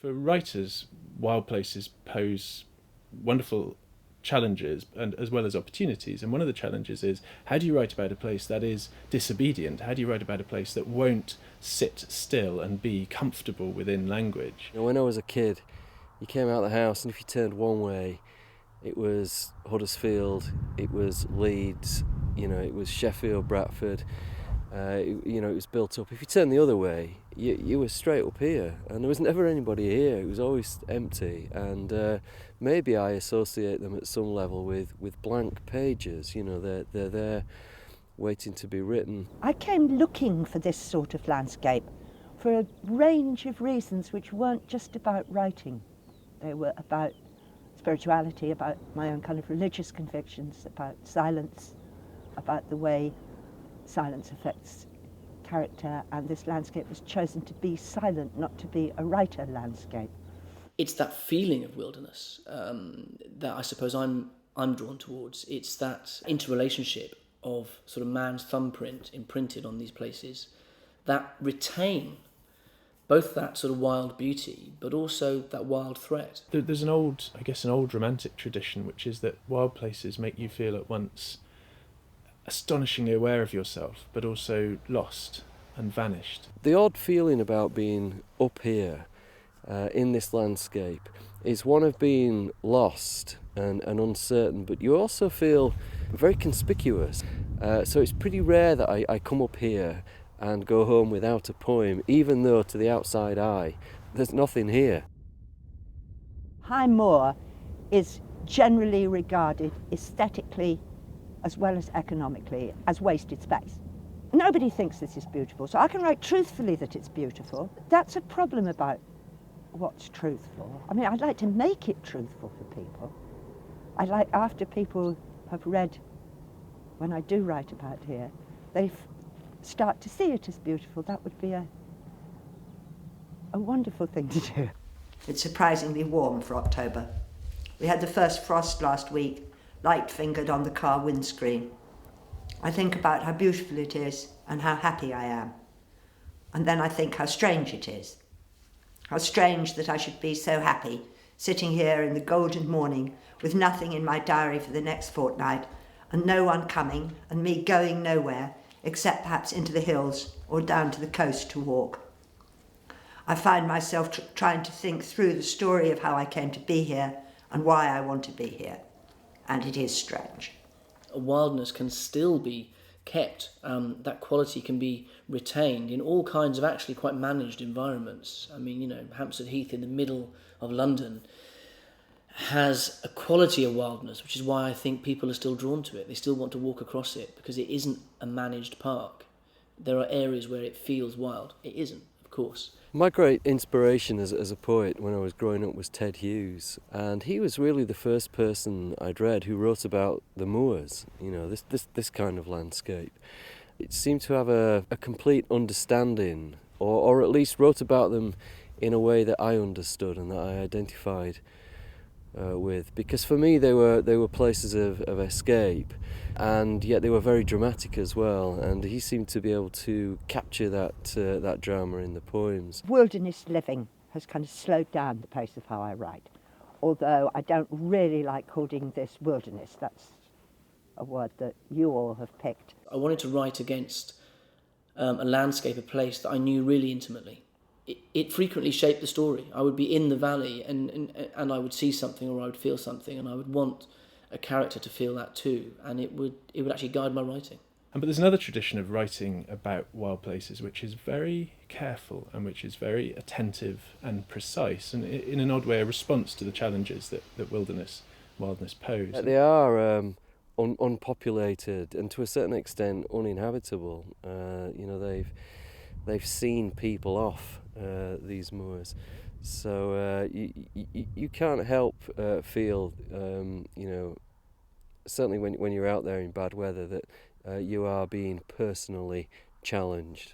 For writers, wild places pose wonderful challenges and as well as opportunities. And one of the challenges is, how do you write about a place that is disobedient? How do you write about a place that won't sit still and be comfortable within language? When I was a kid, you came out of the house and if you turned one way, it was Huddersfield, it was Leeds, it was Sheffield, Bradford, it was built up. If you turned the other way, you were straight up here, and there was never anybody here. It was always empty, and maybe I associate them at some level with blank pages. They're there waiting to be written. I came looking for this sort of landscape for a range of reasons which weren't just about writing. They were about spirituality, about my own kind of religious convictions, about silence, about the way silence affects character, and this landscape was chosen to be silent, not to be a writer landscape. It's that feeling of wilderness that I suppose I'm drawn towards. It's that interrelationship of sort of man's thumbprint imprinted on these places that retain both that sort of wild beauty, but also that wild threat. There's an old romantic tradition, which is that wild places make you feel at once astonishingly aware of yourself, but also lost and vanished. The odd feeling about being up here in this landscape is one of being lost and uncertain, but you also feel very conspicuous. So it's pretty rare that I come up here and go home without a poem, even though to the outside eye there's nothing here. High Moor is generally regarded aesthetically as well as economically as wasted space. Nobody thinks this is beautiful, so I can write truthfully that it's beautiful. That's a problem about what's truthful. I mean, I'd like to make it truthful for people. I like, after people have read, when I do write about here, they start to see it as beautiful. That would be a wonderful thing to do. It's surprisingly warm for October. We had the first frost last week, light fingered on the car windscreen. I think about how beautiful it is and how happy I am. And then I think how strange it is. How strange that I should be so happy, sitting here in the golden morning with nothing in my diary for the next fortnight, and no one coming, and me going nowhere, except perhaps into the hills or down to the coast to walk. I find myself trying to think through the story of how I came to be here and why I want to be here. And it is strange. A wildness can still be kept. That quality can be retained in all kinds of actually quite managed environments. I mean, Hampstead Heath in the middle of London has a quality of wildness, which is why I think people are still drawn to it. They still want to walk across it because it isn't a managed park. There are areas where it feels wild. It isn't, of course. My great inspiration as a poet when I was growing up was Ted Hughes, and he was really the first person I'd read who wrote about the moors, this kind of landscape. It seemed to have a complete understanding, or at least wrote about them in a way that I understood and that I identified with, because for me they were places of escape, and yet they were very dramatic as well, and he seemed to be able to capture that drama in the poems. Wilderness living has kind of slowed down the pace of how I write, although I don't really like calling this wilderness. That's a word that you all have picked. I wanted to write against a landscape, a place that I knew really intimately. It frequently shaped the story. I would be in the valley and I would see something or I would feel something, and I would want a character to feel that too, and it would actually guide my writing. But there's another tradition of writing about wild places which is very careful and which is very attentive and precise, and in an odd way a response to the challenges that wildness pose. They are unpopulated and to a certain extent uninhabitable. They've seen people off these moors, so you can't help feel, certainly when you're out there in bad weather, that you are being personally challenged.